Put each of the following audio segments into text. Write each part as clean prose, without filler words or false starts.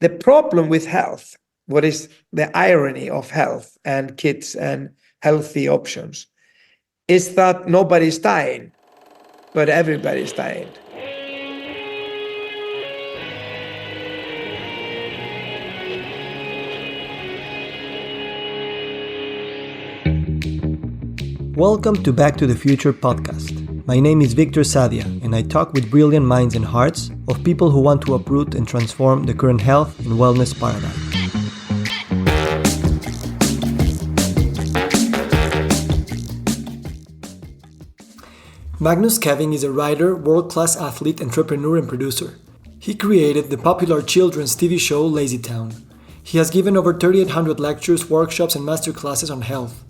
The problem with health, what is the irony of health and kids and healthy options, is that nobody's dying, but everybody's dying. Welcome to Back to the Future podcast. My name is Victor Sadia, and I talk with brilliant minds and hearts of people who want to uproot and transform the current health and wellness paradigm. Magnús Scheving is a writer, world-class athlete, entrepreneur, and producer. He created the popular children's TV show Lazy Town. He has given over 3,800 lectures, workshops, and masterclasses on health.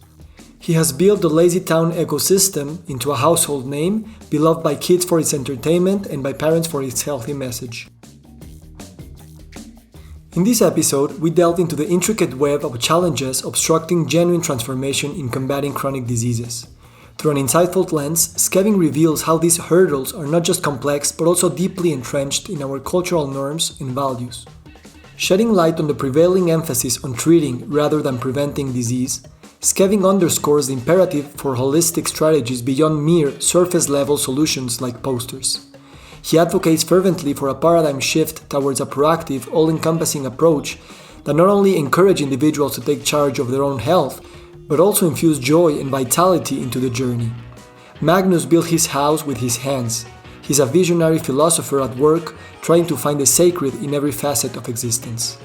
He has built the Lazy Town ecosystem into a household name, beloved by kids for its entertainment and by parents for its healthy message. In this episode, we delve into the intricate web of challenges obstructing genuine transformation in combating chronic diseases. Through an insightful lens, Scheving reveals how these hurdles are not just complex but also deeply entrenched in our cultural norms and values. Shedding light on the prevailing emphasis on treating rather than preventing disease, Scheving underscores the imperative for holistic strategies beyond mere surface-level solutions like posters. He advocates fervently for a paradigm shift towards a proactive, all-encompassing approach that not only encourages individuals to take charge of their own health, but also infuse joy and vitality into the journey. Magnus built his house with his hands. He's a visionary philosopher at work, trying to find the sacred in every facet of existence.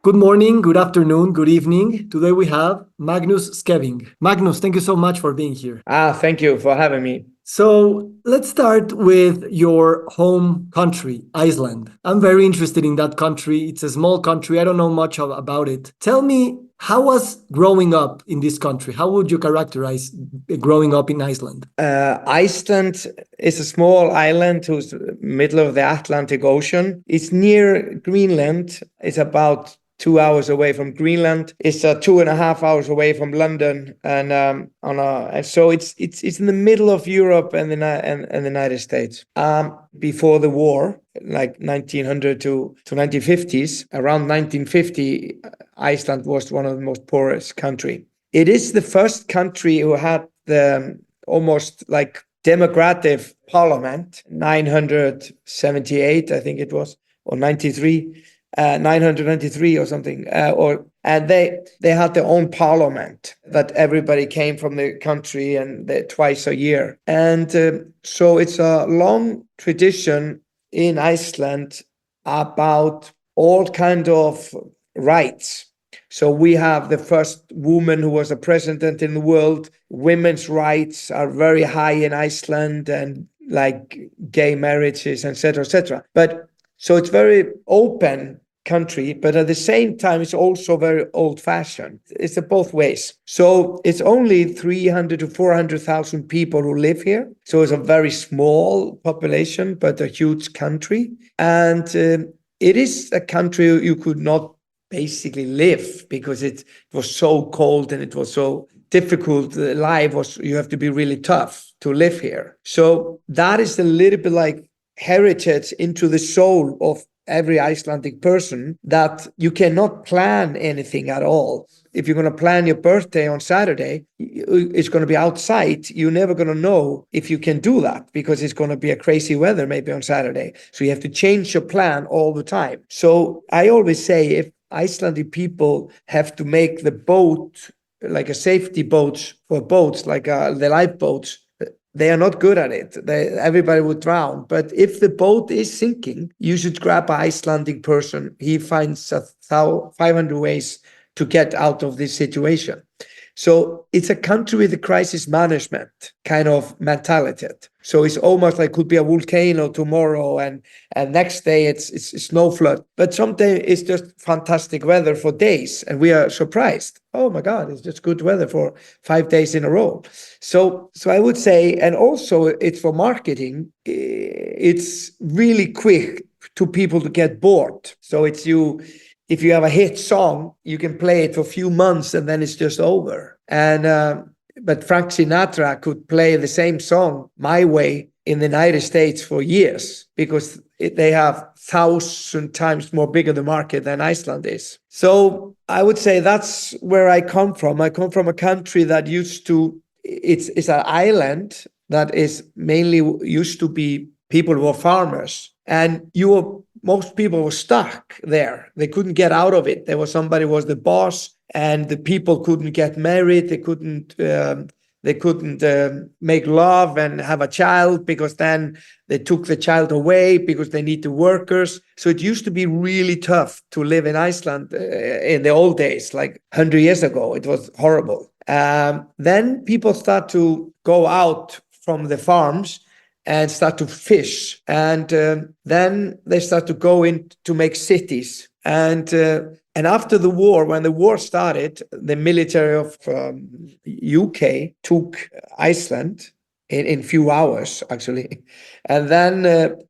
Good morning, good afternoon, good evening. Today we have Magnús Scheving. Magnus, thank you so much for being here. Thank you for having me. So let's start with your home country, Iceland. I'm very interested in that country. It's a small country. I don't know much about it. Tell me, how was growing up in this country? How would you characterize growing up in Iceland? Iceland is a small island who's middle of the Atlantic Ocean. It's near Greenland. It's about 2 hours away from Greenland. It's 2.5 hours away from London, and so it's in the middle of Europe and the United States. Before the war, like 1900 to 1950s, around 1950, Iceland was one of the most poorest country. It is the first country who had the almost like democratic parliament, 978, I think it was, or 93. 993 or something, and they had their own parliament that everybody came from the country and twice a year, and so it's a long tradition in Iceland about all kind of rights. So we have the first woman who was a president in the world. Women's rights are very high in Iceland, and like gay marriages, etc., etc. But so it's very open country, but at the same time, it's also very old-fashioned. It's both ways. So it's only 300 to 400,000 people who live here. So it's a very small population, but a huge country. And it is a country you could not basically live because it was so cold and it was so difficult. You have to be really tough to live here. So that is a little bit like heritage into the soul of every Icelandic person, that you cannot plan anything at all. If you're going to plan your birthday on Saturday, it's going to be outside. You're never going to know if you can do that because it's going to be a crazy weather maybe on Saturday. So you have to change your plan all the time. So I always say if Icelandic people have to make the boat like a safety boat for boats, like the lifeboats, they are not good at it. Everybody would drown. But if the boat is sinking, you should grab an Icelandic person. He finds 500 ways to get out of this situation. So it's a country with a crisis management kind of mentality. So it's almost like could be a volcano tomorrow, and next day it's snow flood. But sometimes it's just fantastic weather for days, and we are surprised. Oh my God, it's just good weather for 5 days in a row. So I would say, and also it's for marketing. It's really quick to people to get bored. So it's you. If you have a hit song, you can play it for a few months and then it's just over. And but Frank Sinatra could play the same song, My Way, in the United States for years because they have 1,000 times more bigger the market than Iceland is. So I would say that's where I come from. I come from a country that it's an island that is mainly used to be people who were farmers, and most people were stuck there. They couldn't get out of it. There was somebody who was the boss, and the people couldn't get married. They couldn't make love and have a child because then they took the child away because they need the workers. So it used to be really tough to live in Iceland in the old days, like 100 years ago. It was horrible. Then people start to go out from the farms and start to fish. And then they start to go in to make cities. And after the war, when the war started, the military of UK took Iceland in few hours, actually. And then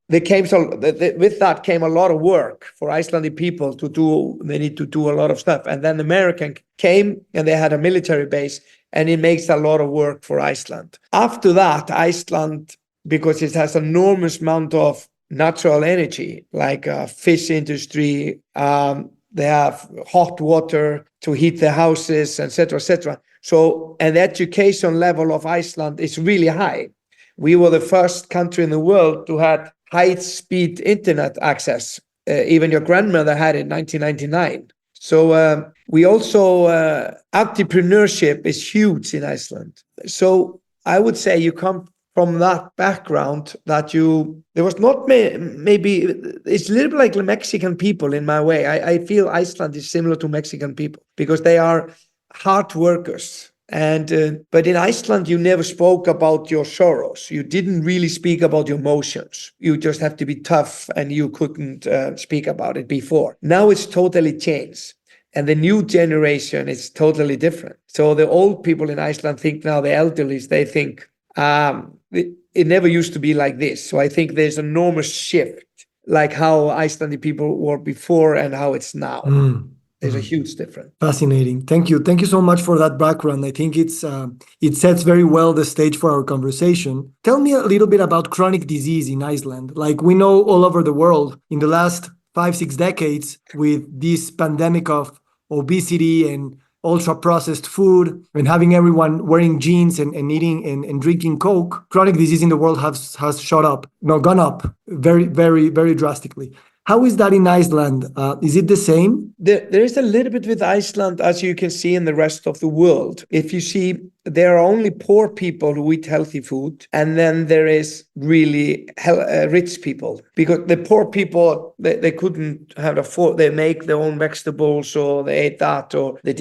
with that came a lot of work for Icelandic people to do. They need to do a lot of stuff. And then the American came and they had a military base, and it makes a lot of work for Iceland. After that, Iceland, because it has an enormous amount of natural energy, like fish industry, they have hot water to heat the houses, etc., etc. So, and the education level of Iceland is really high. We were the first country in the world to have high-speed internet access. Even your grandmother had it in 1999. So we also, entrepreneurship is huge in Iceland. So I would say you come from that background that there was not maybe, it's a little bit like the Mexican people in my way. I feel Iceland is similar to Mexican people because they are hard workers. And but in Iceland, you never spoke about your sorrows. You didn't really speak about your emotions. You just have to be tough, and you couldn't speak about it before. Now it's totally changed. And the new generation is totally different. So the old people in Iceland think now, the elderly, they think, it never used to be like this. So I think there's an enormous shift, like how Icelandic people were before and how it's now. There's a huge difference. Fascinating. Thank you. Thank you so much for that background. I think it sets very well the stage for our conversation. Tell me a little bit about chronic disease in Iceland. Like we know all over the world in the last 5-6 decades with this pandemic of obesity and ultra-processed food and having everyone wearing jeans and eating and drinking Coke, chronic disease in the world has gone up very, very, very drastically. How is that in Iceland? Is it the same? There is a little bit with Iceland, as you can see in the rest of the world. If you see, there are only poor people who eat healthy food, and then there is really rich people. Because the poor people, they couldn't afford, they make their own vegetables, or they ate that, or they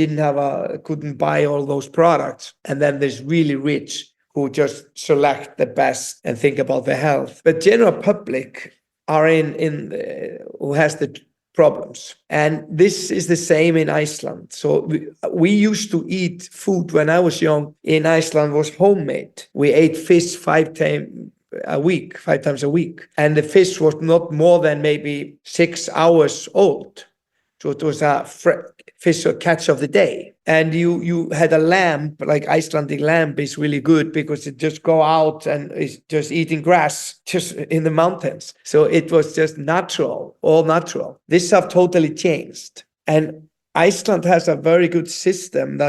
couldn't buy all those products. And then there's really rich who just select the best and think about their health. But general public are who has the problems. And this is the same in Iceland. So we used to eat food when I was young in Iceland was homemade. We ate fish 5 times a week. And the fish was not more than maybe 6 hours old. So it was a fish or catch of the day. And you had a lamb, like Icelandic lamb is really good because it just go out and is just eating grass just in the mountains. So it was just natural, all natural. This have totally changed. And Iceland has a very good system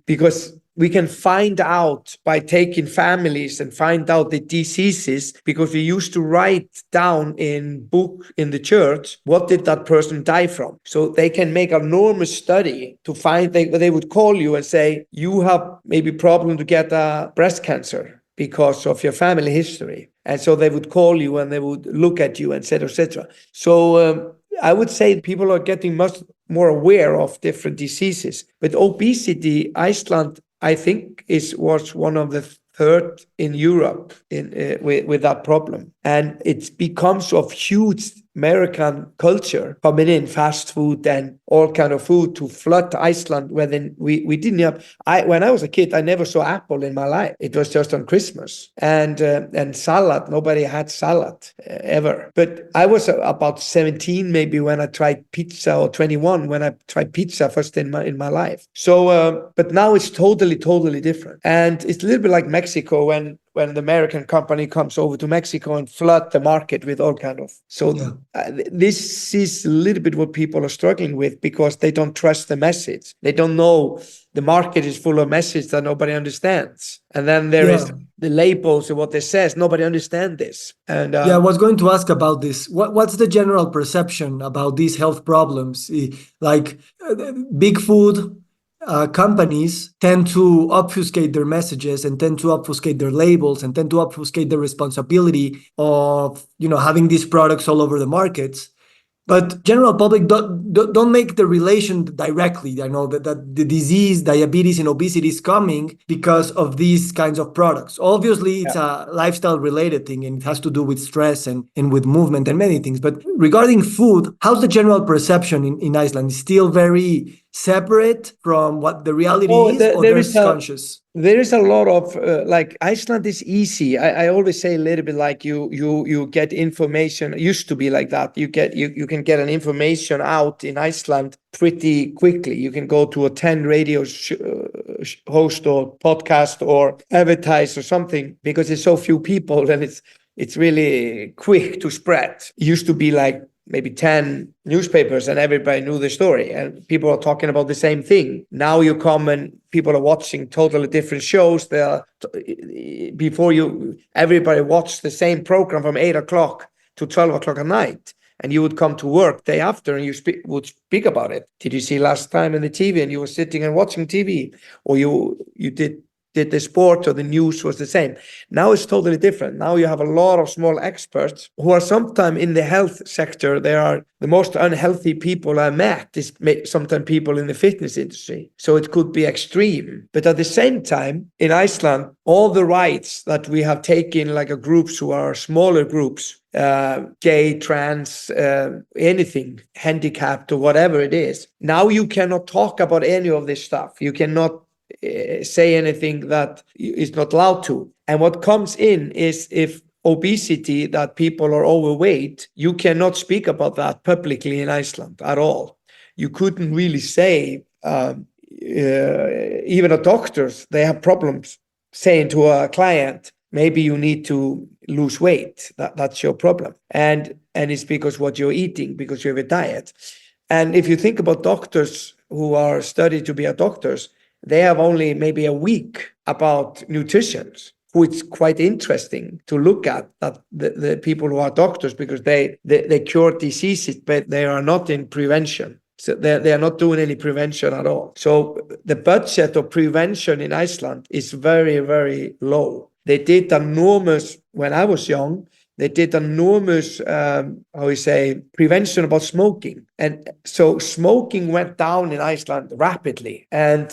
because we can find out by taking families and find out the diseases, because we used to write down in the church, what did that person die from? So they can make an enormous study to find, they would call you and say, you have maybe problem to get breast cancer because of your family history. And so they would call you and they would look at you, et cetera. So I would say people are getting much more aware of different diseases. But obesity, Iceland, I think, was one of the third in Europe with that problem. And it becomes of huge American culture coming in, fast food and all kind of food to flood Iceland. When we didn't have, when I was a kid, I never saw apple in my life. It was just on Christmas. And salad, nobody had salad ever. But I was about 17 maybe when I tried pizza, or 21 when I tried pizza first in my life. So, but now it's totally different. And it's a little bit like Mexico when when the American company comes over to Mexico and flood the market with all kind of. So this is a little bit what people are struggling with, because they don't trust the message. They don't know the market is full of message that nobody understands. And then there is the labels and what they says. Nobody understands this. And I was going to ask about this. What's the general perception about these health problems? Like big food companies tend to obfuscate their messages and tend to obfuscate their labels and tend to obfuscate the responsibility of, having these products all over the markets. But general public don't make the relation directly. I know that the disease, diabetes and obesity is coming because of these kinds of products. Obviously, it's a lifestyle related thing, and it has to do with stress and with movement and many things. But regarding food, how's the general perception in Iceland? Is still very separate from what the reality is, or there's conscious? There is a lot of like Iceland is easy. I always say a little bit like you get information. It used to be like that. You can get an information out in Iceland pretty quickly. You can go to a 10 radio host or podcast or advertise or something, because there's so few people and it's really quick to spread. It used to be like maybe 10 newspapers and everybody knew the story and people are talking about the same thing. Now you come and people are watching totally different shows. Everybody watched the same program from 8 o'clock to 12 o'clock at night. And you would come to work day after and you would speak about it. Did you see last time in the TV? And you were sitting and watching TV, or you did the sport or the news was the same. Now it's totally different. Now you have a lot of small experts who are sometimes in the health sector. They are the most unhealthy people I met, is sometimes people in the fitness industry. So it could be extreme. But at the same time, in Iceland, all the rights that we have taken, like a groups who are smaller groups, gay, trans, anything, handicapped or whatever it is, now you cannot talk about any of this stuff. You cannot say anything that is not allowed to. And what comes in is, if obesity, that people are overweight, you cannot speak about that publicly in Iceland at all. You couldn't really say, even the doctors, they have problems saying to a client, maybe you need to lose weight. That's your problem. And it's because what you're eating, because you have a diet. And if you think about doctors who are studied to be doctors, they have only maybe a week about nutrition, which is quite interesting to look at, that the people who are doctors, because they cure diseases, but they are not in prevention. So they are not doing any prevention at all. So the budget of prevention in Iceland is very, very low. They did enormous, when I was young, they did enormous, prevention about smoking. And so smoking went down in Iceland rapidly and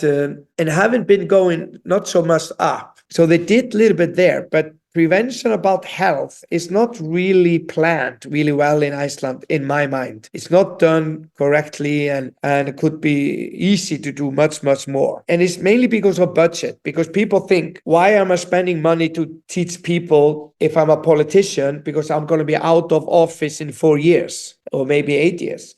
haven't been going not so much up. So they did a little bit there, but prevention about health is not really planned really well in Iceland, in my mind. It's not done correctly, and it could be easy to do much, much more. And it's mainly because of budget, because people think, why am I spending money to teach people if I'm a politician, because I'm going to be out of office in 4 years or maybe 8 years.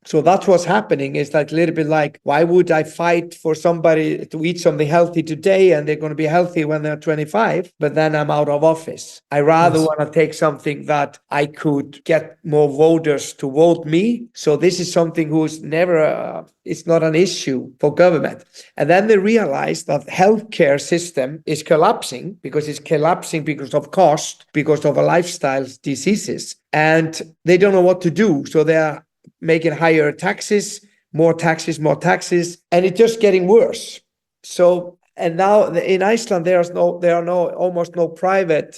So that's what's happening. Is like a little bit like, why would I fight for somebody to eat something healthy today and they're going to be healthy when they're 25, but then I'm out of office? I rather want to take something that I could get more voters to vote me. So this is something who's never, it's not an issue for government. And then they realize that healthcare system is collapsing because of cost, because of a lifestyle diseases. And they don't know what to do. So they are making higher taxes, more taxes, and it's just getting worse. So, and now in Iceland, there are almost no private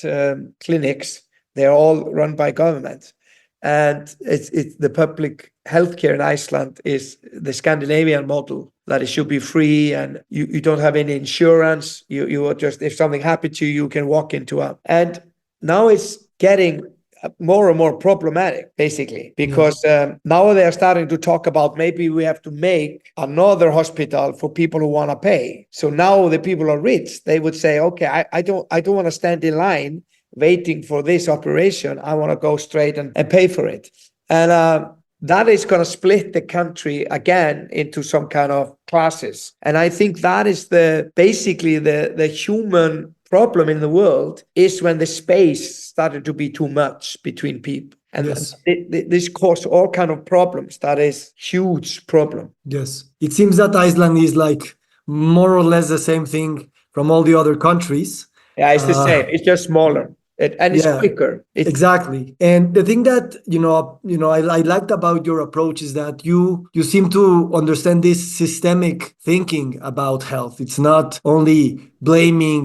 clinics. They're all run by government. And it's the public healthcare in Iceland is the Scandinavian model, that it should be free and you don't have any insurance. You are just, if something happened to you, you can walk into and now it's getting more and more problematic, basically, because now they are starting to talk about maybe we have to make another hospital for people who want to pay. So now the people are rich. They would say, okay, I don't want to stand in line waiting for this operation. I want to go straight and pay for it. And that is going to split the country again into some kind of classes. And I think that is basically the human problem in the world is when the space started to be too much between people. And Yes. this caused all kind of problems. That is huge problem. Yes. It seems that Iceland is like more or less the same thing from all the other countries. Yeah, it's the same. It's just smaller. And it's Yeah, quicker. exactly. And the thing that I liked about your approach is that you seem to understand this systemic thinking about health. It's not only blaming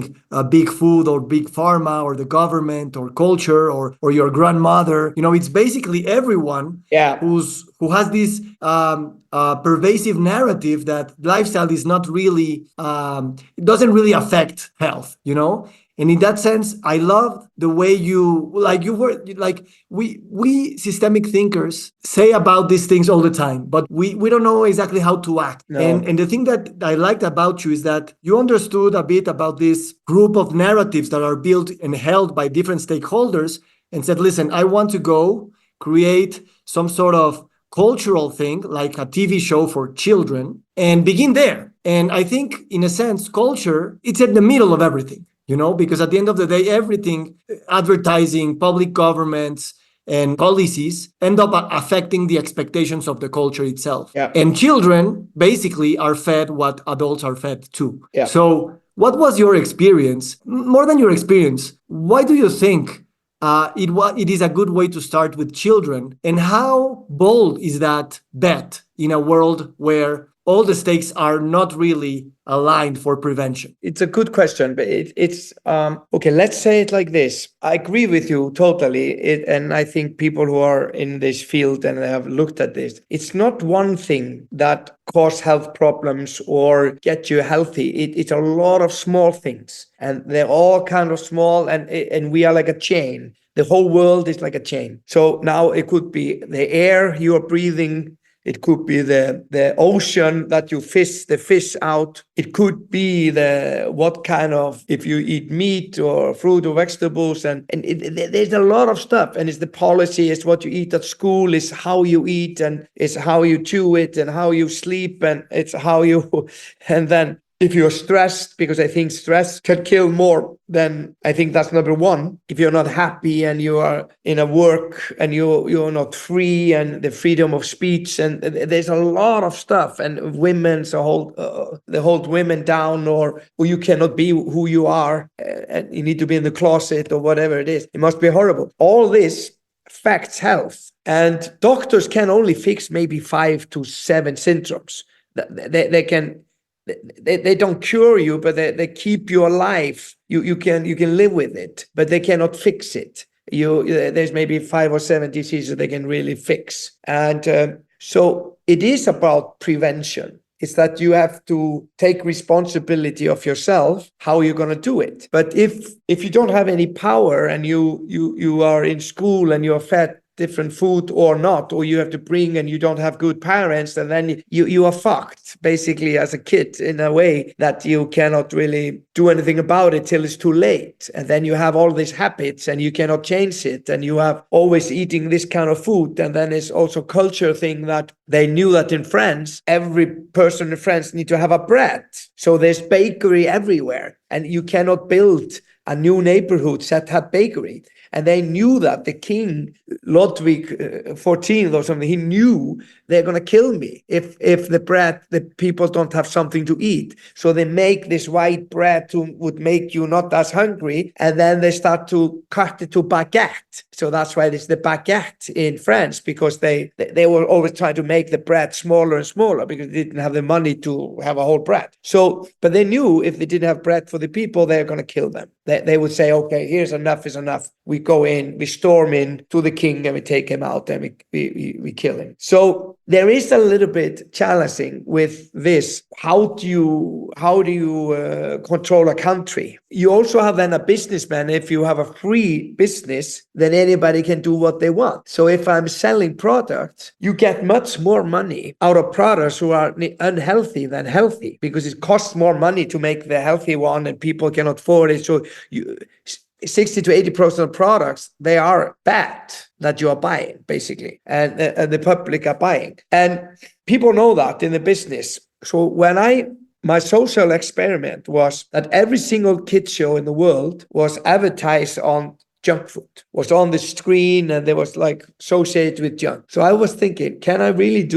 big food or big pharma or the government or culture or your grandmother. It's basically everyone Yeah. who has this pervasive narrative that lifestyle is not really it doesn't really affect health. And in that sense, I love the way we systemic thinkers say about these things all the time, but we don't know exactly how to act. No. And the thing that I liked about you is that you understood a bit about this group of narratives that are built and held by different stakeholders and said, listen, I want to go create some sort of cultural thing like a TV show for children and begin there. And I think in a sense, culture, it's at the middle of everything. Because at the end of the day, everything, advertising, public governments, and policies end up affecting the expectations of the culture itself. Yeah. And children basically are fed what adults are fed too. Yeah. So what was your experience? More than your experience, why do you think it is a good way to start with children? And how bold is that bet in a world where all the stakes are not really aligned for prevention? It's a good question, but it's okay. Let's say it like this. I agree with you totally, and I think people who are in this field and have looked at this, it's not one thing that cause health problems or get you healthy. It's a lot of small things, and they're all kind of small, and we are like a chain. The whole world is like a chain. So now it could be the air you are breathing. It could be the ocean that you fish the fish out. It could be what kind of, if you eat meat or fruit or vegetables, and there's a lot of stuff. And it's the policy, it's what you eat at school, it's how you eat, and it's how you chew it, and how you sleep, and it's how you, and then if you're stressed, because I think stress can kill more than, I think that's number one. If you're not happy and you are in a work and you're not free, and the freedom of speech, and there's a lot of stuff, and women's they hold women down, or you cannot be who you are, and you need to be in the closet or whatever it is. It must be horrible. All this affects health, and doctors can only fix maybe 5 to 7 syndromes. They don't cure you, but they keep you alive. You can live with it, but they cannot fix it. There's maybe 5 or 7 diseases they can really fix. And so it is about prevention. It's that you have to take responsibility of yourself, how you're going to do it. But if you don't have any power, and you are in school and you're fed different food or not, or you have to bring, and you don't have good parents, and then you are fucked basically as a kid, in a way that you cannot really do anything about it till it's too late. And then you have all these habits and you cannot change it, and you have always eating this kind of food. And then it's also culture thing that they knew that in France, every person in France need to have a bread. So there's bakery everywhere, and you cannot build a new neighborhood that had bakery. And they knew that the king, Ludwig XIV or something, he knew they're going to kill me if the people don't have something to eat. So they make this white bread would make you not as hungry. And then they start to cut it to baguette. So that's why it's the baguette in France, because they were always trying to make the bread smaller and smaller, because they didn't have the money to have a whole bread. So, but they knew if they didn't have bread for the people, they're going to kill them. They would say, okay, here's enough is enough. We go in, we storm in to the king, and we take him out, and we kill him. So there is a little bit challenging with this. How do you control a country? You also have then a businessman. If you have a free business, then anybody can do what they want. So if I'm selling products, you get much more money out of products who are unhealthy than healthy, because it costs more money to make the healthy one, and people can afford it. So 60 to 80% of products, they are bad that you are buying, basically, and the public are buying. And people know that in the business. So when I my social experiment was that every single kids show in the world was advertised on junk food, was on the screen, and they was like associated with junk. So I was thinking, can I make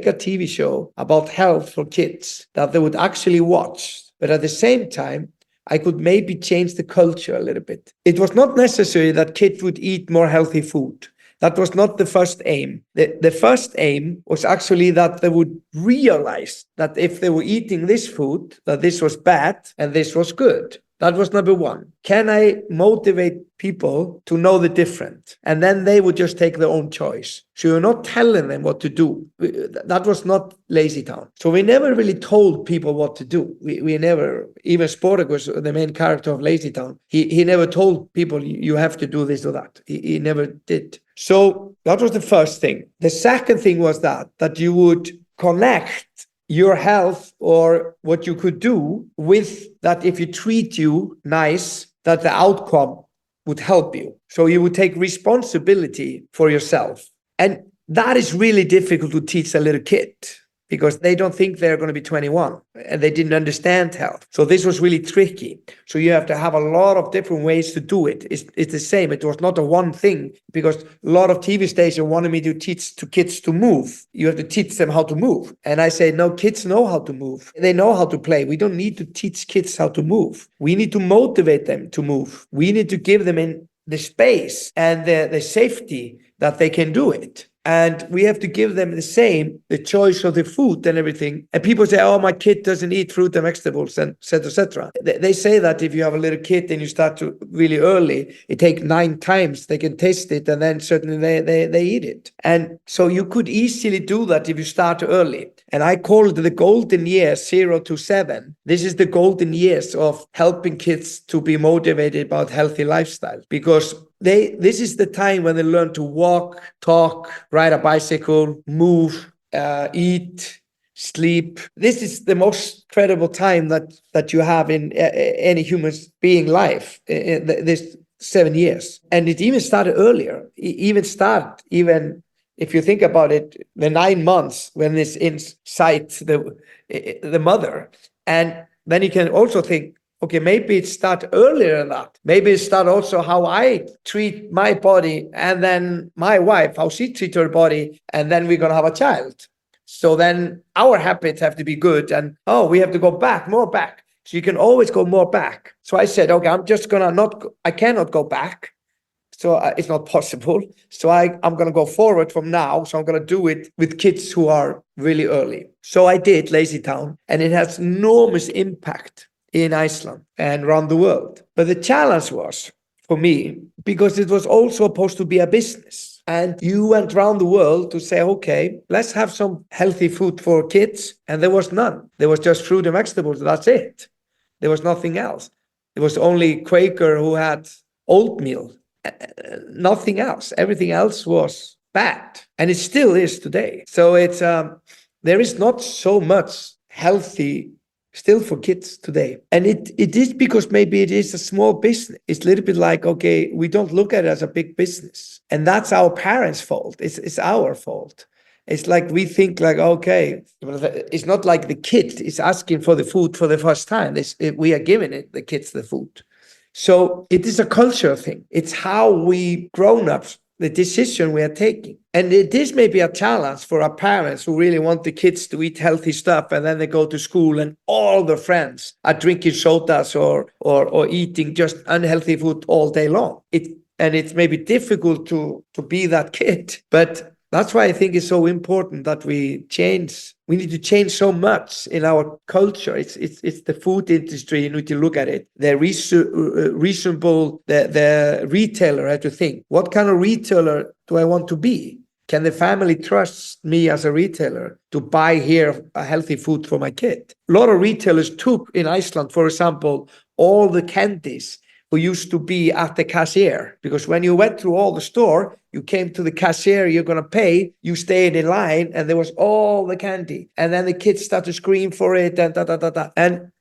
a TV show about health for kids that they would actually watch? But at the same time, I could maybe change the culture a little bit. It was not necessary that kids would eat more healthy food. That was not the first aim. The first aim was actually that they would realize that if they were eating this food, that this was bad and this was good. That was number one. Can I motivate people to know the difference? And then they would just take their own choice. So you're not telling them what to do. That was not Lazy Town. So we never really told people what to do. We never, even Sportacus, the main character of Lazy Town, he never told people you have to do this or that. He never did. So that was the first thing. The second thing was that you would connect your health or what you could do with that. If you treat you nice, that the outcome would help you. So you would take responsibility for yourself. And that is really difficult to teach a little kid, because they don't think they're going to be 21 and they didn't understand health. So this was really tricky. So you have to have a lot of different ways to do it. It's the same. It was not a one thing, because a lot of TV stations wanted me to teach to kids to move. You have to teach them how to move. And I say, no, kids know how to move. They know how to play. We don't need to teach kids how to move. We need to motivate them to move. We need to give them in the space and the safety that they can do it. And we have to give them the choice of the food and everything. And people say, oh, my kid doesn't eat fruit and vegetables, and et cetera, et cetera. They say that if you have a little kid and you start to really early, it takes 9 times, they can taste it, and then certainly they eat it. And so you could easily do that if you start early. And I call it the golden years, 0 to 7. This is the golden years of helping kids to be motivated about healthy lifestyle, because this is the time when they learn to walk, talk, ride a bicycle, move, eat, sleep. This is the most incredible time that you have in any human being life, this 7 years. And it even started earlier. Even if you think about it, the 9 months when it's inside the mother. And then you can also think, okay, maybe it starts earlier than that. Maybe it starts also how I treat my body, and then my wife, how she treats her body, and then we're going to have a child. So then our habits have to be good, and we have to go more back. So you can always go more back. So I said, okay, I cannot go back. So it's not possible. So I'm going to go forward from now. So I'm going to do it with kids who are really early. So I did Lazy Town, and it has enormous impact in Iceland and around the world. But the challenge was for me, because it was also supposed to be a business. And you went around the world to say, okay, let's have some healthy food for kids. And there was none. There was just fruit and vegetables. That's it. There was nothing else. It was only Quaker who had oatmeal. Nothing else. Everything else was bad. And it still is today. So there is not so much healthy still for kids today. And it is because maybe it is a small business. It's a little bit like, okay, we don't look at it as a big business. And that's our parents' fault. It's our fault. It's like we think like, okay, it's not like the kid is asking for the food for the first time. We are giving the kids the food. So it is a cultural thing. It's how we grown-ups, the decision we are taking. And it is maybe a challenge for our parents who really want the kids to eat healthy stuff, and then they go to school and all their friends are drinking sodas or eating just unhealthy food all day long. It's maybe difficult to be that kid, but that's why I think it's so important that we change. We need to change so much in our culture. It's the food industry. You need to look at it. The reasonable, the retailer had to think, what kind of retailer do I want to be? Can the family trust me as a retailer to buy here a healthy food for my kid? A lot of retailers took in Iceland, for example, all the candies who used to be at the cashier, because when you went through all the store, you came to the cashier, you're going to pay, you stayed in line, and there was all the candy. And then the kids started to scream for it, and and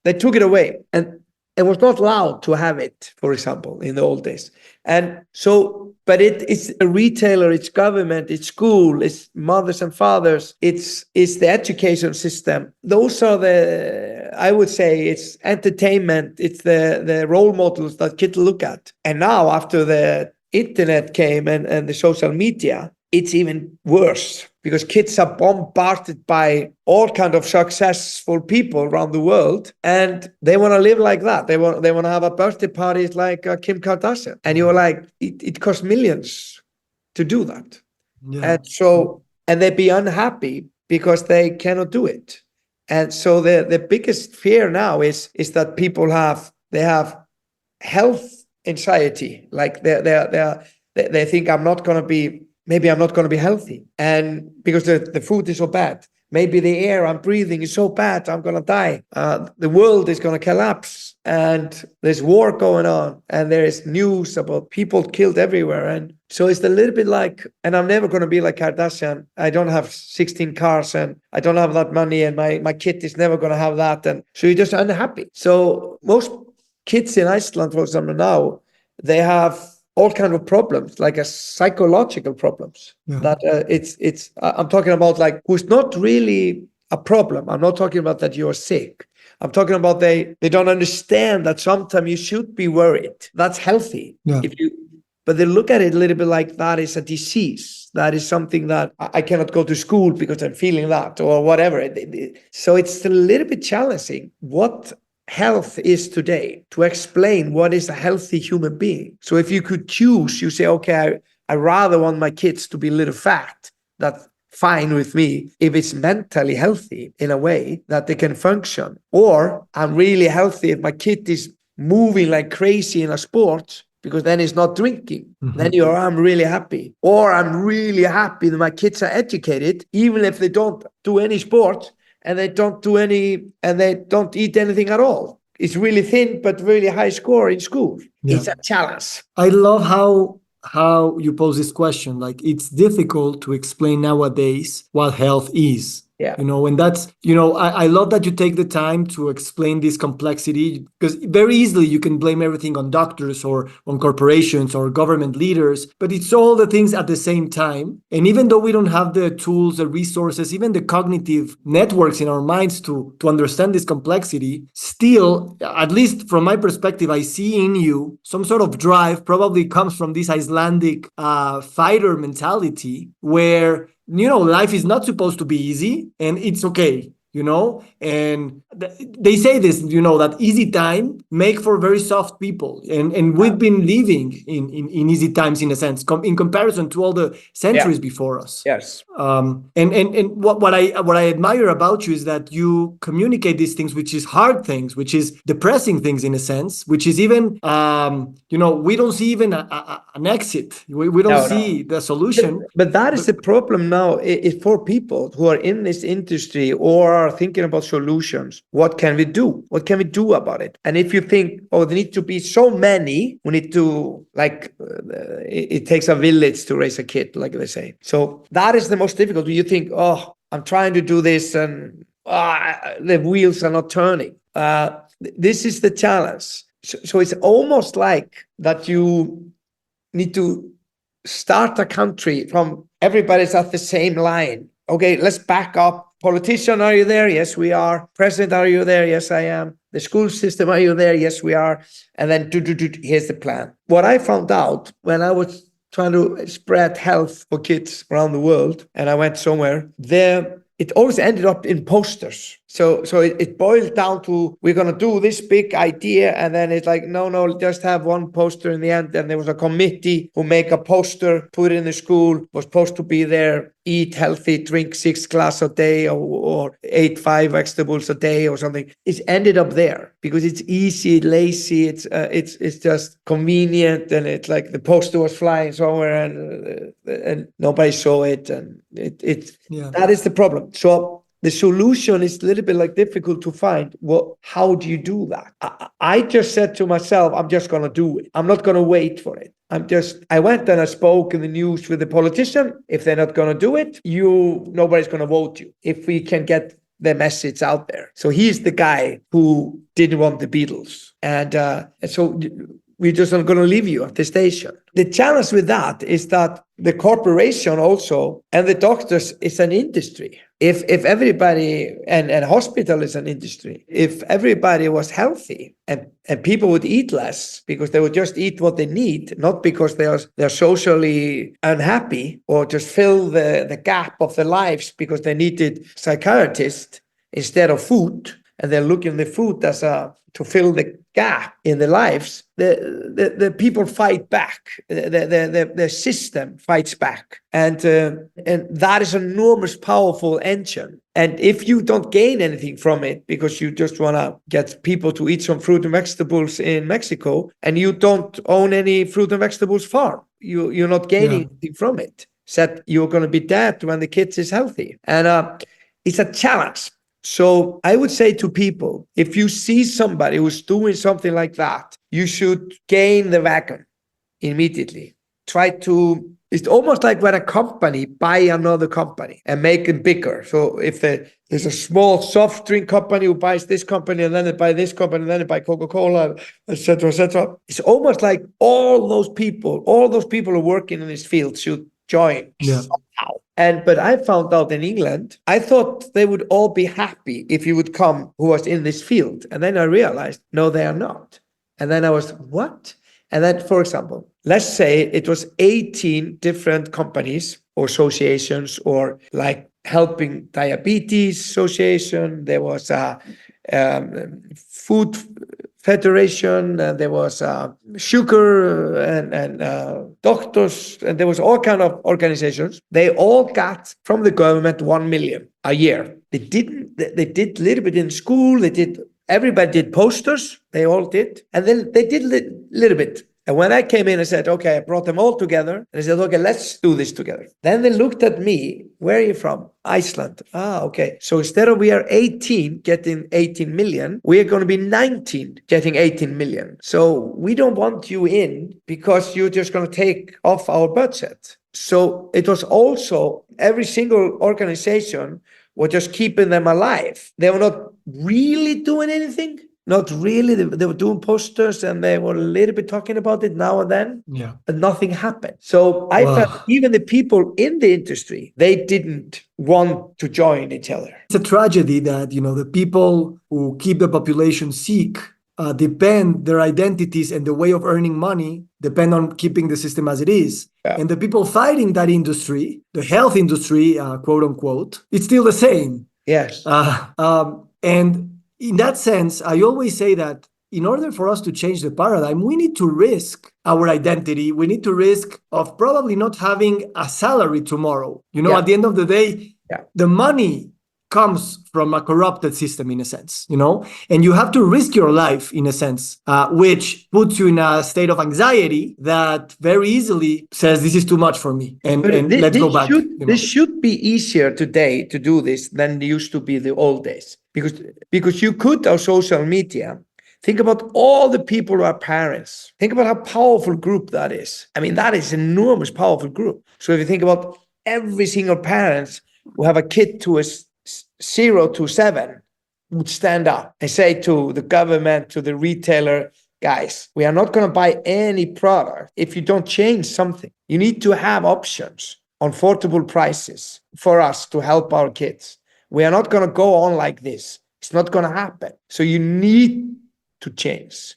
they took it away. And it was not allowed to have it, for example, in the old days. And so, but it's a retailer, it's government, it's school, it's mothers and fathers, it's the education system. Those are I would say, it's entertainment, it's the role models that kids look at. And now after the internet came and the social media, it's even worse, because kids are bombarded by all kind of successful people around the world, and they want to live like that. They want to have a birthday party like Kim Kardashian, and you're like, it costs millions to do that. Yeah. And they be unhappy because they cannot do it. And so the biggest fear now is that people have health anxiety, like they think maybe I'm not going to be healthy, and because the food is so bad, maybe the air I'm breathing is so bad, I'm going to die. The world is going to collapse, and there's war going on, and there is news about people killed everywhere. And so it's a little bit like, and I'm never going to be like Kardashian. I don't have 16 cars, and I don't have that money, and my kid is never going to have that. And so you're just unhappy. So most kids in Iceland, for example, now, they have all kind of problems, like a psychological problems. Yeah. That I'm talking about, like, who's not really a problem. I'm not talking about that you're sick. I'm talking about they don't understand that sometimes you should be worried. That's healthy. Yeah. But they look at it a little bit like that is a disease. That is something that I cannot go to school because I'm feeling that, or whatever. So it's a little bit challenging what health is today, to explain what is a healthy human being. So if you could choose, you say, okay, I rather want my kids to be a little fat. That's fine with me if it's mentally healthy in a way that they can function. Or I'm really healthy if my kid is moving like crazy in a sport, because then he's not drinking. Mm-hmm. Then I'm really happy. Or I'm really happy that my kids are educated, even if they don't do any sports, and they don't eat anything at all. It's really thin, but really high score in school. Yeah. It's a challenge. I love how you pose this question. Like, it's difficult to explain nowadays what health is. Yeah. And that's, I love that you take the time to explain this complexity, because very easily you can blame everything on doctors or on corporations or government leaders, but it's all the things at the same time. And even though we don't have the tools, the resources, even the cognitive networks in our minds to understand this complexity, still, at least from my perspective, I see in you some sort of drive, probably comes from this Icelandic fighter mentality, where life is not supposed to be easy, and it's okay, and they say this, that easy time make for very soft people, and we've been living in easy times, in a sense, in comparison to all the centuries before us. Yes. And what I admire about you is that you communicate these things, which is hard things, which is depressing things, in a sense, which is even we don't see even an exit. We don't see the solution. But that is the problem now, is for people who are in this industry or are thinking about solutions. What can we do? What can we do about it? And if you think, there need to be so many, we need to, it takes a village to raise a kid, like they say. So that is the most difficult. You think, I'm trying to do this, and the wheels are not turning. This is the challenge. So it's almost like that you need to start a country from everybody's at the same line. Okay, let's back up. Politician, are you there? Yes, we are. President, are you there? Yes, I am. The school system, are you there? Yes, we are. And then here's the plan. What I found out when I was trying to spread health for kids around the world, and I went somewhere, it always ended up in posters. So it boiled down to, we're going to do this big idea, and then it's like, no, just have one poster in the end. And there was a committee who make a poster, put it in the school, was supposed to be there, eat healthy, drink 6 glasses a day, or 5 vegetables a day or something. It's ended up there because it's easy, lazy, it's just convenient, and it's like the poster was flying somewhere, and nobody saw it, and that is the problem. So the solution is a little bit difficult to find. Well, how do you do that? I just said to myself, I'm just going to do it. I'm not going to wait for it. I went and I spoke in the news with the politician. If they're not going to do it, nobody's going to vote you. If we can get the message out there. So he's the guy who didn't want the Beatles. And so we're just not going to leave you at the station. The challenge with that is that the corporation also and the doctors is an industry. If everybody, and hospital is an industry, if everybody was healthy and people would eat less because they would just eat what they need, not because they're socially unhappy or just fill the gap of their lives because they needed psychiatrist instead of food, and they're looking the food as to fill the gap in their lives, the people fight back. The system fights back, and that is an enormous, powerful engine. And if you don't gain anything from it because you just want to get people to eat some fruit and vegetables in Mexico, and you don't own any fruit and vegetables farm, you're not gaining anything from it. Except you're going to be dead when the kid is healthy, and it's a challenge. So I would say to people, if you see somebody who's doing something like that, you should gain the wagon immediately. It's almost like when a company buy another company and make it bigger. So if there's a small soft drink company who buys this company, and then they buy this company, and then they buy Coca-Cola, etc., etc. It's almost like all those people who are working in this field should join somehow. But I found out in England, I thought they would all be happy if you would come who was in this field. And then I realized, no, they are not. And then I was, what? And then, for example, let's say it was 18 different companies or associations, or like helping diabetes association. There was a food federation, and there was sugar and doctors, and there was all kind of organizations. They all got from the government 1 million a year. They did a little bit in school. Everybody did posters. They all did. And then they did a little bit. And when I came in, I said, okay, I brought them all together. And I said, okay, let's do this together. Then they looked at me. Where are you from? Iceland. Okay. So instead of we are 18 getting 18 million, we are going to be 19 getting 18 million. So we don't want you in because you're just going to take off our budget. So it was also every single organization was just keeping them alive. They were not really doing anything. Not really. They were doing posters and they were a little bit talking about it now and then, but nothing happened. So I felt even the people in the industry, they didn't want to join each other. It's a tragedy that, the people who keep the population sick depend their identities and the way of earning money depend on keeping the system as it is. Yeah. And the people fighting that industry, the health industry, quote unquote, it's still the same. Yes. And in that sense, I always say that in order for us to change the paradigm, we need to risk our identity. We need to risk of probably not having a salary tomorrow. At the end of the day, the money comes from a corrupted system in a sense, and you have to risk your life in a sense, which puts you in a state of anxiety that very easily says, this is too much for me. And let's go back. This should be easier today to do this than it used to be the old days. Because you could, on social media, think about all the people who are parents. Think about how powerful group that is. I mean, that is an enormous, powerful group. So if you think about every single parent who have a kid who is 0 to 7 would stand up and say to the government, to the retailer, guys, we are not going to buy any product if you don't change something. You need to have options on affordable prices for us to help our kids. We are not going to go on like this. It's not going to happen. So you need to change.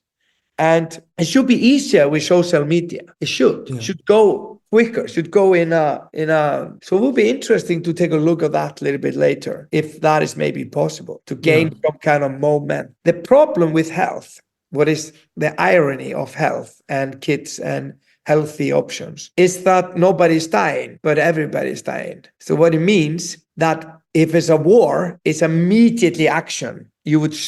And it should be easier with social media. It should. It should go quicker. It should go in a. So it will be interesting to take a look at that a little bit later, if that is maybe possible, to gain some kind of moment. The problem with health, what is the irony of health and kids and healthy options, is that nobody's dying, but everybody's dying. So what it means that if it's a war, it's immediately action.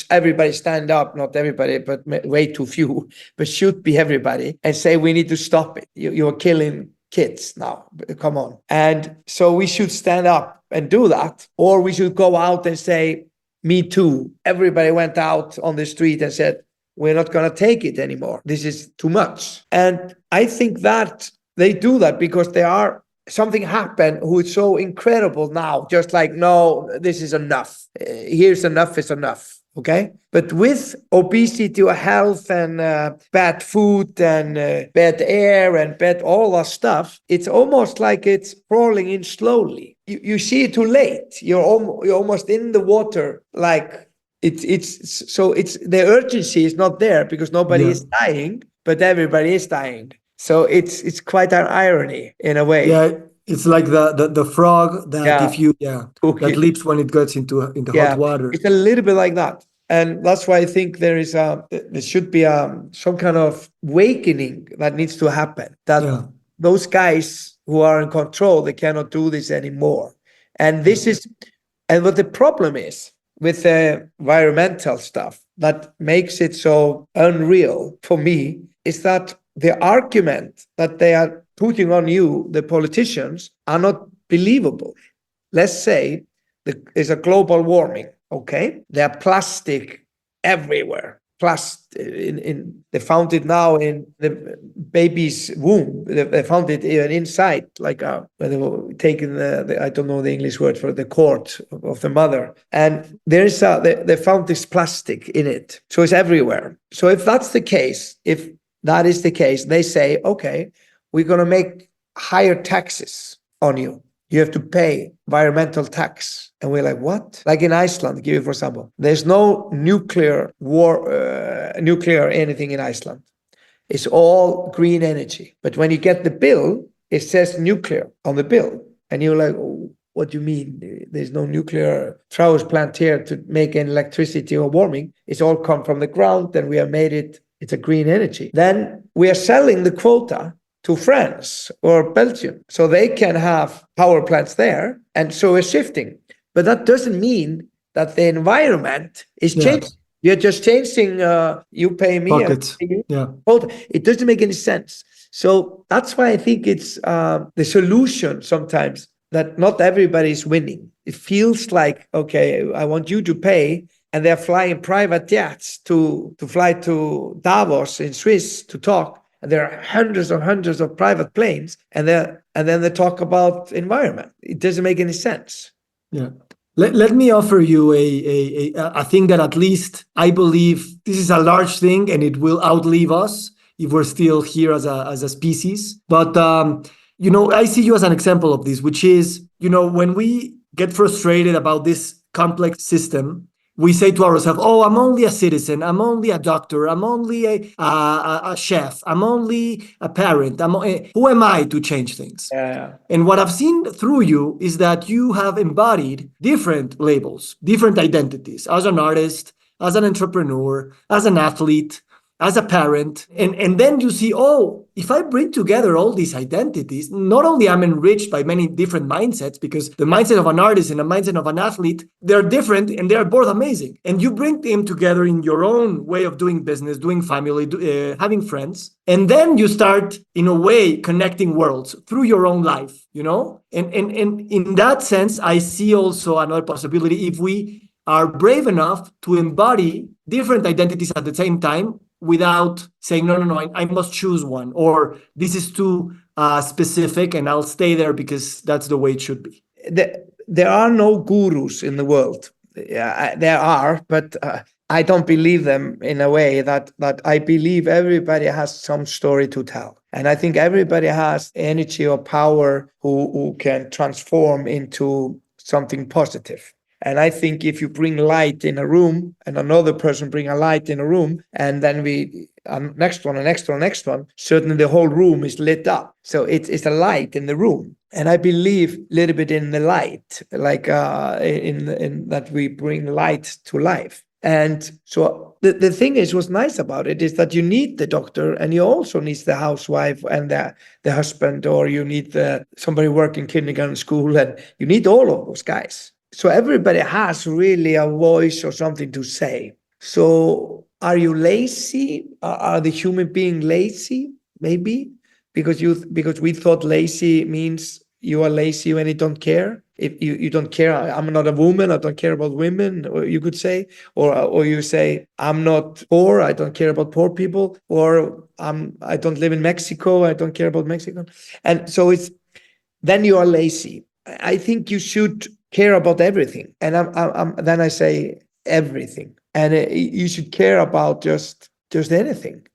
Everybody stand up, not everybody, but way too few, but should be everybody, and say, we need to stop it. You're killing kids now, come on. And so we should stand up and do that, or we should go out and say, me too. Everybody went out on the street and said, we're not going to take it anymore. This is too much. And I think that they do that because they are something happened who is so incredible now, just like, no, this is enough. Here's enough is enough. Okay. But with obesity or health and bad food and bad air and bad all that stuff, it's almost like it's crawling in slowly. You see it too late. You're almost in the water. Like it's the urgency is not there because nobody is dying, but everybody is dying. So it's quite an irony in a way. Yeah, it's like the frog that if you that leaps when it gets into hot water. It's a little bit like that. And that's why I think there should be some kind of awakening that needs to happen. That those guys who are in control, they cannot do this anymore. And what the problem is with the environmental stuff that makes it so unreal for me is that the argument that they are putting on you, the politicians, are not believable. Let's say there's a global warming. Okay, there are plastic everywhere. They found it now in the baby's womb. They found it even inside, like when they were taking I don't know the English word for the cord of the mother. And they found this plastic in it, so it's everywhere. So if that's the case, they say, okay, we're going to make higher taxes on you. You have to pay environmental tax. And we're like, what? Like in Iceland, give you for example, there's no nuclear anything in Iceland. It's all green energy. But when you get the bill, it says nuclear on the bill. And you're like, oh, what do you mean? There's no nuclear power plant here to make any electricity or warming. It's all come from the ground, and we have made it. It's a green energy. Then we are selling the quota to France or Belgium, so they can have power plants there, and so we're shifting. But that doesn't mean that the environment is changing. You're just changing. You pay me. It doesn't make any sense. So that's why I think it's the solution sometimes that not everybody is winning. It feels like, okay, I want you to pay, and they're flying private jets to fly to Davos in Swiss to talk. And there are hundreds of private planes, and then they talk about environment. It doesn't make any sense. Yeah. Let me offer you a thing that at least I believe this is a large thing, and it will outlive us if we're still here as a species. But I see you as an example of this, which is, when we get frustrated about this complex system, we say to ourselves, oh, I'm only a citizen, I'm only a doctor, I'm only a chef, I'm only a parent. Who am I to change things? And what I've seen through you is that you have embodied different labels, different identities, as an artist, as an entrepreneur, as an athlete, as a parent. And then you see, oh, if I bring together all these identities, not only I'm enriched by many different mindsets, because the mindset of an artist and the mindset of an athlete, they're different and they're both amazing. And you bring them together in your own way of doing business, doing family, having friends. And then you start, in a way, connecting worlds through your own life, And in that sense, I see also another possibility if we are brave enough to embody different identities at the same time, without saying, no, I must choose one, or this is too specific and I'll stay there because that's the way it should be. There are no gurus in the world. There are, but I don't believe them in a way that I believe everybody has some story to tell. And I think everybody has energy or power who can transform into something positive. And I think if you bring light in a room and another person bring a light in a room, and then we next one, certainly the whole room is lit up. So it's a light in the room. And I believe a little bit in the light, like in that we bring light to life. And so the thing what's nice about it is that you need the doctor, and you also need the housewife and the husband, or you need somebody working kindergarten school, and you need all of those guys. So everybody has really a voice or something to say. So are you lazy? Are the human being lazy? Maybe because we thought lazy means you are lazy when you don't care. If you don't care, I'm not a woman, I don't care about women, or you could say, or you say, I'm not poor, I don't care about poor people, or I don't live in Mexico, I don't care about Mexico. And so then you are lazy. I think you should care about everything. And then I say everything. And you should care about just anything.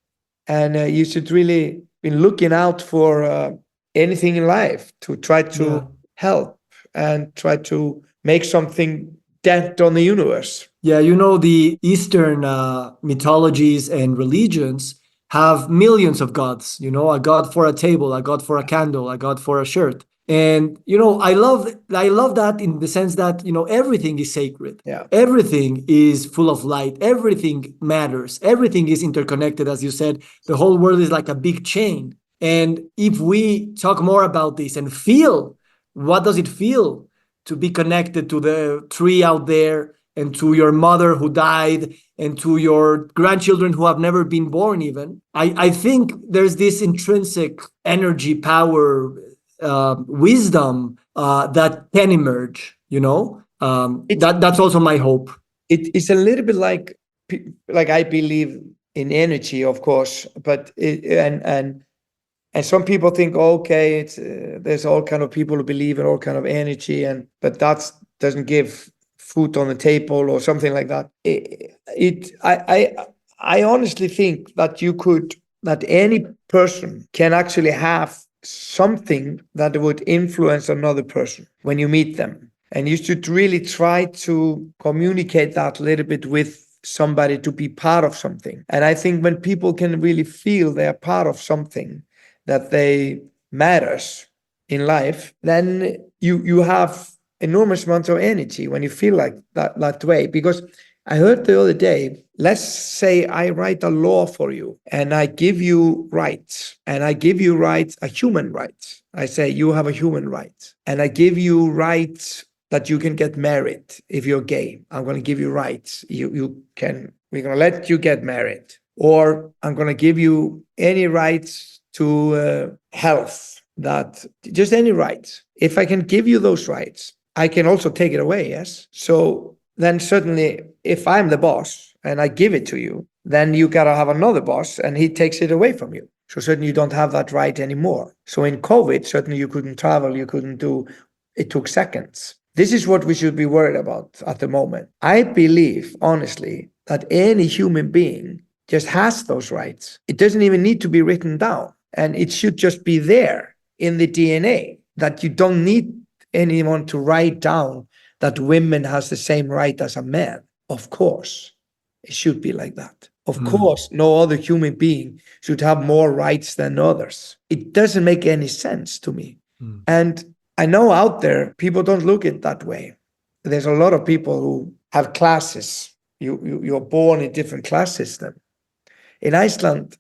And you should really be looking out for anything in life to try to help and try to make something dent on the universe. Yeah, the Eastern mythologies and religions have millions of gods, a god for a table, a god for a candle, a god for a shirt. And I love that in the sense that everything is sacred. Yeah. Everything is full of light. Everything matters. Everything is interconnected, as you said. The whole world is like a big chain. And if we talk more about this and feel, what does it feel to be connected to the tree out there, and to your mother who died, and to your grandchildren who have never been born even. I think there's this intrinsic energy, power, wisdom that can emerge, that's also my hope. It's a little bit like I believe in energy, of course, but and some people think, okay, it's there's all kind of people who believe in all kind of energy, but that doesn't give food on the table or something like that. I honestly think that any person can actually have something that would influence another person when you meet them. And you should really try to communicate that a little bit with somebody to be part of something. And I think when people can really feel they're part of something, that they matters in life, then you have enormous amounts of energy when you feel like that way. Because I heard the other day, let's say I write a law for you and I give you rights, and I give you rights, a human rights. I say you have a human right, and I give you rights that you can get married if you're gay. I'm going to give you rights. We're going to let you get married, or I'm going to give you any rights to health, that just any rights. If I can give you those rights, I can also take it away, yes? So then certainly if I'm the boss and I give it to you, then you got to have another boss and he takes it away from you. So certainly you don't have that right anymore. So in COVID, certainly you couldn't travel, you couldn't do, it took seconds. This is what we should be worried about at the moment. I believe, honestly, that any human being just has those rights. It doesn't even need to be written down. And it should just be there in the DNA, that you don't need anyone to write down that women has the same right as a man. Of course, it should be like that. Of course, no other human being should have more rights than others. It doesn't make any sense to me. And I know out there, people don't look at it that way. There's a lot of people who have classes. You're born in different class system. In Iceland,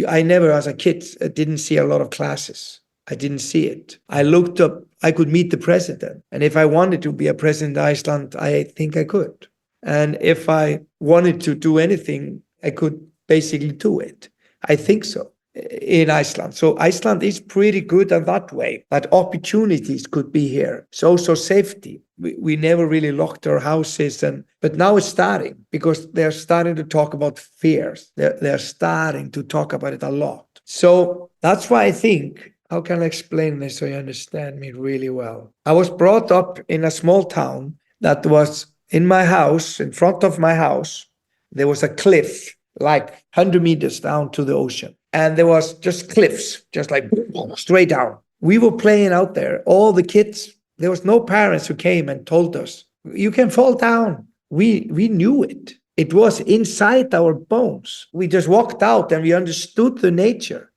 I never, as a kid, didn't see a lot of classes. I didn't see it. I looked up, I could meet the president. And if I wanted to be a president of Iceland, I think I could. And if I wanted to do anything, I could basically do it. I think so, in Iceland. So Iceland is pretty good in that way, that opportunities could be here. So safety. We never really locked our houses, but now it's starting, because they're starting to talk about fears. They're starting to talk about it a lot. So that's why I think, how can I explain this so you understand me really well? I was brought up in a small town that was in my house, in front of my house, there was a cliff, like 100 meters down to the ocean. And there was just cliffs, just like straight down. We were playing out there, all the kids. There was no parents who came and told us, you can fall down. We knew it. It was inside our bones. We just walked out and we understood the nature.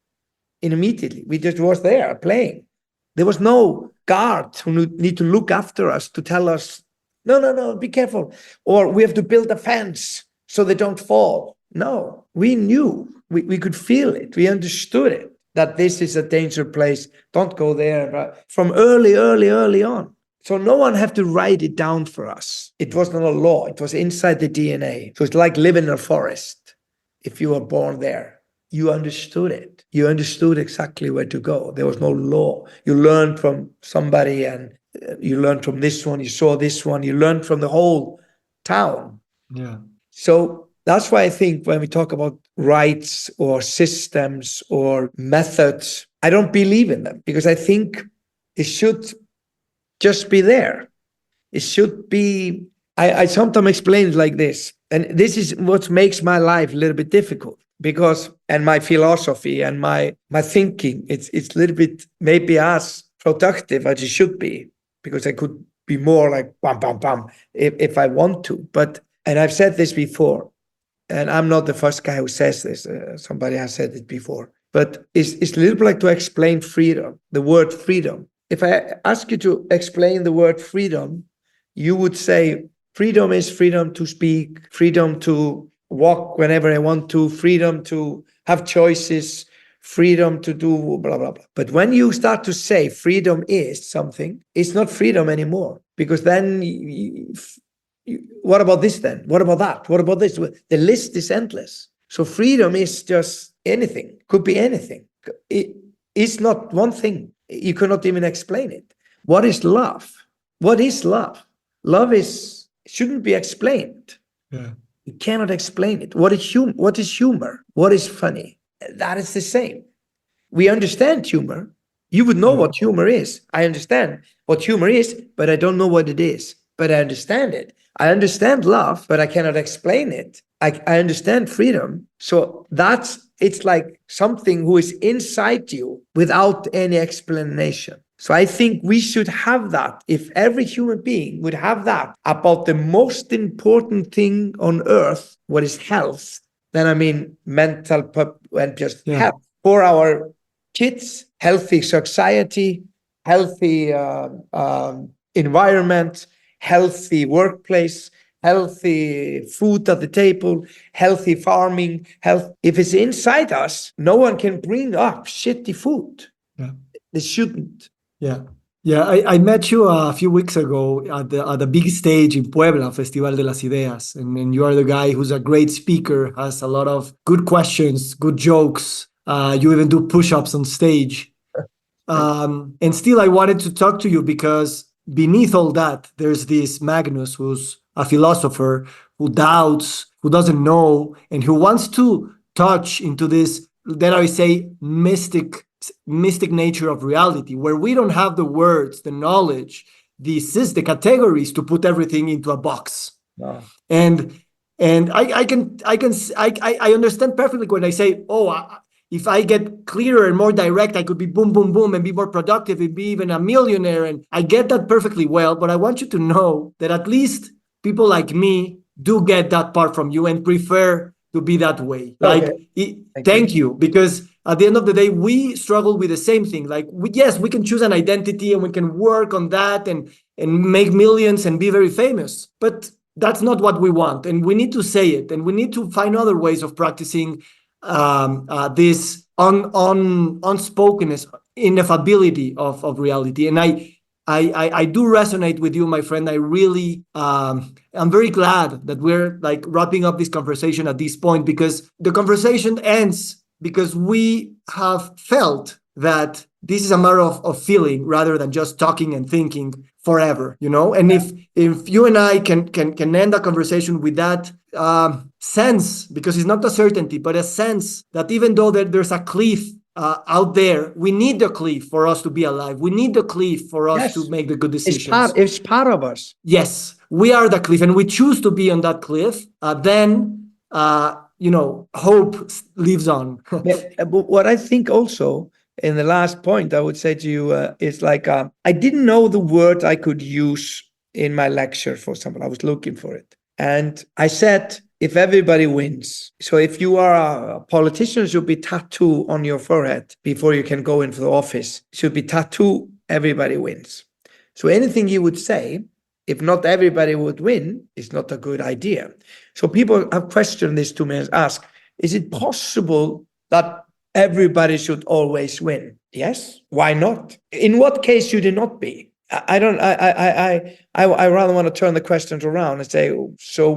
Immediately, we just was there playing. There was no guard who need to look after us to tell us, no, be careful, or we have to build a fence so they don't fall. No, we knew, we could feel it, we understood it, that this is a danger place, don't go there, from early on. So no one had to write it down for us. It was not a law, it was inside the DNA. So it's like living in a forest. If you were born there, you understood it. You understood exactly where to go. There was no law. You learned from somebody, and you learned from this one, you saw this one, you learned from the whole town. Yeah. So that's why I think when we talk about rights or systems or methods, I don't believe in them, because I think it should just be there. It should be, I sometimes explain it like this, and this is what makes my life a little bit difficult, because, and my philosophy and my thinking, it's a little bit maybe as productive as it should be, because I could be more like bam, bam, bam, if I want to. But, and I've said this before, and I'm not the first guy who says this. Somebody has said it before. But it's a little bit like to explain freedom, the word freedom. If I ask you to explain the word freedom, you would say freedom is freedom to speak, freedom to walk whenever I want to, freedom to have choices, freedom to do blah, blah, blah. But when you start to say freedom is something, it's not freedom anymore, because then what about this then? What about that? What about this? The list is endless. So freedom is just anything, could be anything. It's not one thing. You cannot even explain it. What is love? What is love? Love shouldn't be explained. Yeah. You cannot explain it. What is humor? What is funny? That is the same. We understand humor. You would know what humor is. I understand what humor is, but I don't know what it is. But I understand it. I understand love, but I cannot explain it. I understand freedom. So it's like something who is inside you without any explanation. So I think we should have that. If every human being would have that about the most important thing on earth, what is health, then I mean mental and just health for our kids, healthy society, healthy environment, healthy workplace, healthy food at the table, healthy farming, health. If it's inside us, no one can bring up shitty food. Yeah. They shouldn't. Yeah. Yeah, I met you a few weeks ago at the big stage in Puebla, Festival de las Ideas. And you are the guy who's a great speaker, has a lot of good questions, good jokes. You even do push-ups on stage. And still, I wanted to talk to you because beneath all that, there's this Magnus who's a philosopher who doubts, who doesn't know, and who wants to touch into this, dare I say, mystic nature of reality, where we don't have the words, the knowledge, the categories to put everything into a box. No. And I understand perfectly when I say, if I get clearer and more direct, I could be boom, boom, boom, and be more productive and be even a millionaire. And I get that perfectly well, but I want you to know that at least people like me do get that part from you and prefer to be that way. Okay. Thank you, because at the end of the day, we struggle with the same thing. Like, yes, we can choose an identity and we can work on that and make millions and be very famous, but that's not what we want. And we need to say it, and we need to find other ways of practicing this unspokenness, ineffability of reality. And I do resonate with you, my friend. I really, I'm very glad that we're like wrapping up this conversation at this point, because the conversation ends because we have felt that this is a matter of feeling rather than just talking and thinking forever, you know? And if you and I can end a conversation with that sense, because it's not a certainty, but a sense that even though there's a cliff out there, we need the cliff for us to be alive. We need the cliff for us to make the good decisions. It's part of us. Yes, we are the cliff, and we choose to be on that cliff. Then hope lives on. But what I think also, in the last point, I would say to you is like, I didn't know the word I could use in my lecture for someone. I was looking for it. And I said, if everybody wins. So if you are a politician, it should be tattoo on your forehead before you can go into the office. It should be tattoo, everybody wins. So anything you would say, if not everybody would win, is not a good idea. So people have questioned this to me and asked, is it possible that everybody should always win? Yes. Why not? In what case should it not be? I rather want to turn the questions around and say, so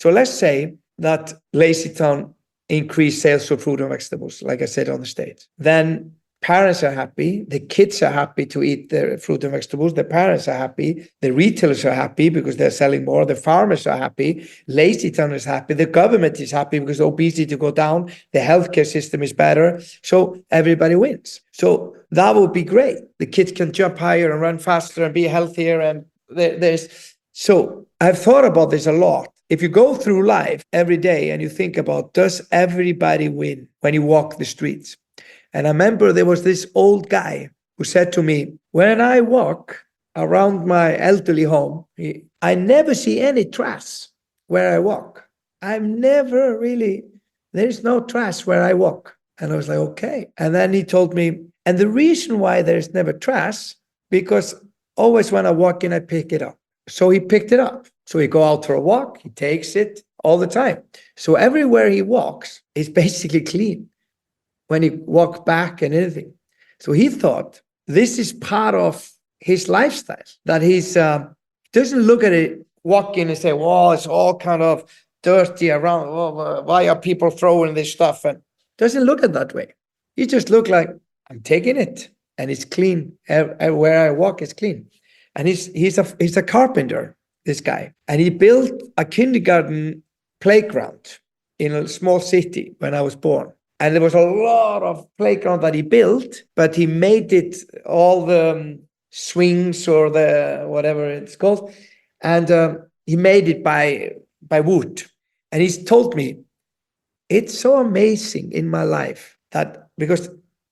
let's say that Lazy Town increased sales for fruit and vegetables, like I said on the stage. Then parents are happy, the kids are happy to eat the fruit and vegetables, the parents are happy, the retailers are happy because they're selling more, the farmers are happy, lazy town is happy, the government is happy because obesity go down, the healthcare system is better, so everybody wins. So that would be great. The kids can jump higher and run faster and be healthier, and so I've thought about this a lot. If you go through life every day and you think about, does everybody win when you walk the streets? And I remember there was this old guy who said to me, when I walk around my elderly home, I never see any trash where I walk. I'm never really, there's no trash where I walk. And I was like, okay. And then he told me, and the reason why there's never trash, because always when I walk in, I pick it up. So he picked it up. So he go out for a walk, he takes it all the time. So everywhere he walks is basically clean when he walks back and anything. So he thought this is part of his lifestyle, that he's doesn't look at it, walk in and say, well, it's all kind of dirty around. Oh, why are people throwing this stuff? And doesn't look at it that way. He just look like, I'm taking it and it's clean. Where I walk is clean. And he's a carpenter, this guy. And he built a kindergarten playground in a small city when I was born. And there was a lot of playground that he built, but he made it all the swings or the whatever it's called. And he made it by wood. And he's told me, it's so amazing in my life that because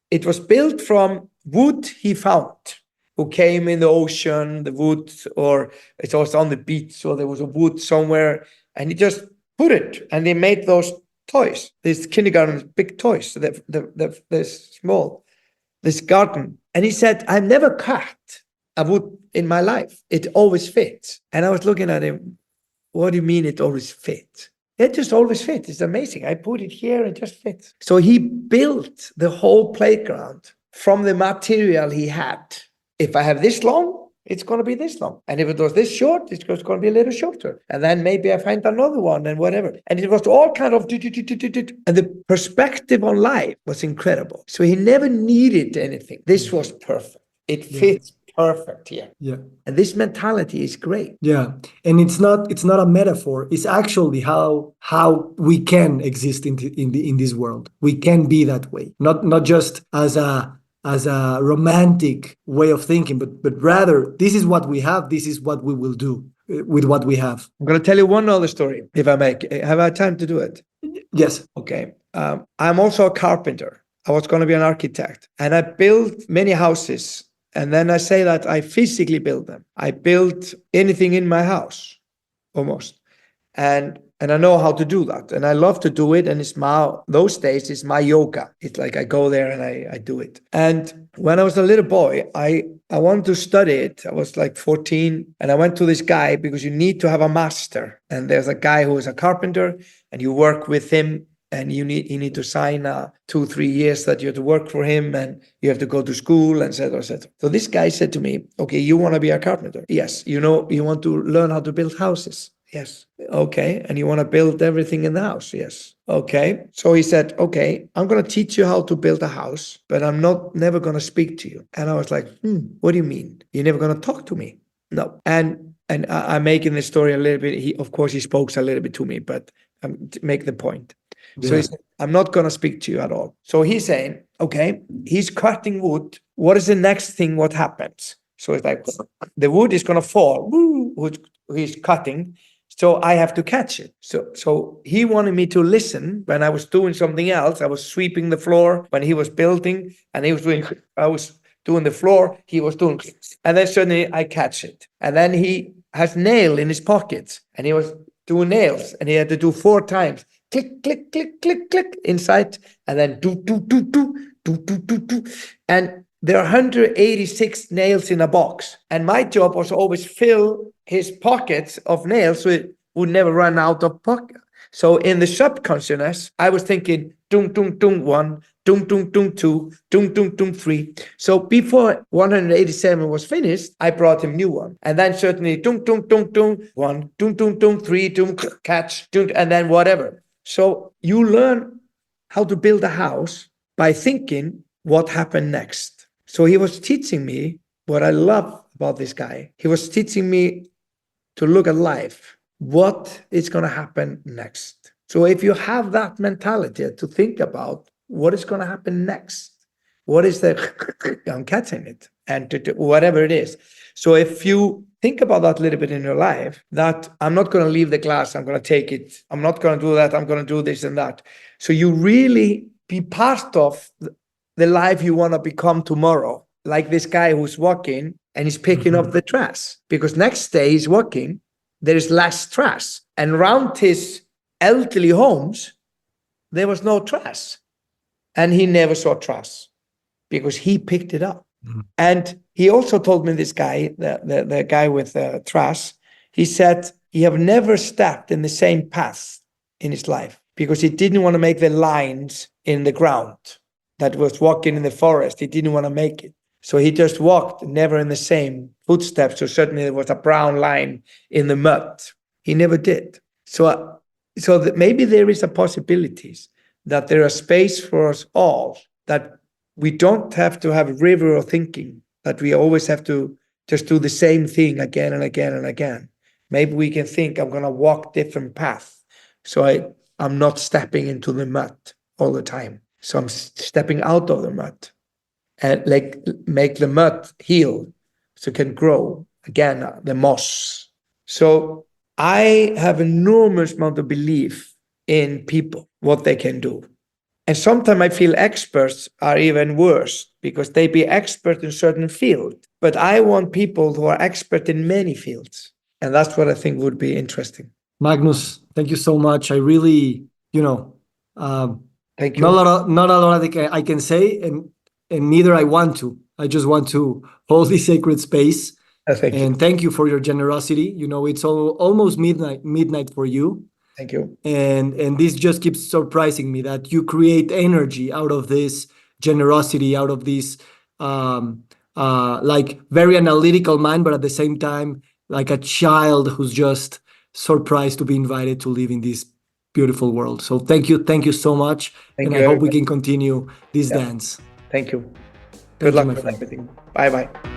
it was built from wood he found, who came in the ocean, the wood, or it was on the beach, so there was a wood somewhere, and he just put it, and they made those toys. This kindergarten, big toys, they're small, this garden. And he said, I've never cut a wood in my life. It always fits. And I was looking at him, what do you mean it always fits? It just always fits. It's amazing. I put it here, it just fits. So he built the whole playground from the material he had. If I have this long, it's going to be this long. And if it was this short, it's going to be a little shorter. And then maybe I find another one and whatever. And it was all kind of... And the perspective on life was incredible. So he never needed anything. This was perfect. It fits perfect here. Yeah. And this mentality is great. Yeah. And it's not a metaphor. It's actually how we can exist in this world. We can be that way. Not just as a romantic way of thinking, but rather, this is what we have, this is what we will do with what we have. I'm going to tell you one other story, if I may. Have I time to do it? Yes. Okay. I'm also a carpenter. I was going to be an architect. And I built many houses. And then I say that I physically build them. I built anything in my house, almost. And I know how to do that. And I love to do it. And those days, it's my yoga. It's like I go there and I do it. And when I was a little boy, I wanted to study it. I was like 14. And I went to this guy because you need to have a master. And there's a guy who is a carpenter and you work with him. And you need to sign 2-3 years that you have to work for him and you have to go to school, et cetera, et cetera. So this guy said to me, okay, you want to be a carpenter? Yes. You want to learn how to build houses? Yes. Okay. And you want to build everything in the house? Yes. Okay. So he said, okay, I'm going to teach you how to build a house, but I'm never going to speak to you. And I was like, what do you mean? You're never going to talk to me? No. And I'm making this story a little bit. Of course, he spoke a little bit to me, but to make the point. Yeah. So he said, I'm not going to speak to you at all. So he's saying, okay, he's cutting wood. What is the next thing? What happens? So it's like the wood is going to fall. Woo, he's cutting. So I have to catch it. So he wanted me to listen when I was doing something else. I was sweeping the floor when he was building, and I was doing the floor. He was doing, and then suddenly I catch it. And then he has nail in his pockets, and he was doing nails, and he had to do 4 times. Click, click, click, click, click inside, and then do. And there are 186 nails in a box. And my job was to always fill his pockets of nails so it would never run out of pocket. So in the subconsciousness, I was thinking, dung, dung, dung, 1, dung, dung, dung, 2, dung, dung, dung, 3. So before 187 was finished, I brought him new one. And then certainly, dung, dung, dung, dung, 1, dung, dung, dung, 3, dung, catch, dung, and then whatever. So you learn how to build a house by thinking what happened next. So he was teaching me what I love about this guy. He was teaching me to look at life. What is going to happen next? So if you have that mentality to think about what is going to happen next, what is the, I'm catching it, and whatever it is. So if you think about that a little bit in your life, that I'm not going to leave the class, I'm going to take it, I'm not going to do that, I'm going to do this and that. So you really be part of the life you want to become tomorrow. Like this guy who's walking and he's picking up the trash, because next day he's walking, there is less trash. And around his elderly homes, there was no trash. And he never saw trash because he picked it up. And he also told me, this guy, the guy with the trash, he said he have never stepped in the same path in his life because he didn't want to make the lines in the ground that was walking in the forest. He didn't want to make it. So he just walked never in the same footsteps. So certainly there was a brown line in the mud. He never did. So that maybe there is a possibilities that there are space for us all, that we don't have to have a river of thinking, that we always have to just do the same thing again and again and again. Maybe we can think, I'm going to walk different paths. So I'm not stepping into the mud all the time. So I'm stepping out of the mud and like make the mud heal so it can grow again, the moss. So I have enormous amount of belief in people, what they can do. And sometimes I feel experts are even worse because they be expert in certain field. But I want people who are expert in many fields. And that's what I think would be interesting. Magnus, thank you so much. I really, Thank you. Not a lot I can say, and neither I want to. I just want to hold this sacred space. Thank you for your generosity. It's almost midnight for you. Thank you. And this just keeps surprising me that you create energy out of this generosity, out of this like very analytical mind, but at the same time, like a child who's just surprised to be invited to live in this beautiful world. So thank you so much. I hope we can continue this dance. Thank you. Good luck with everything. Bye-bye.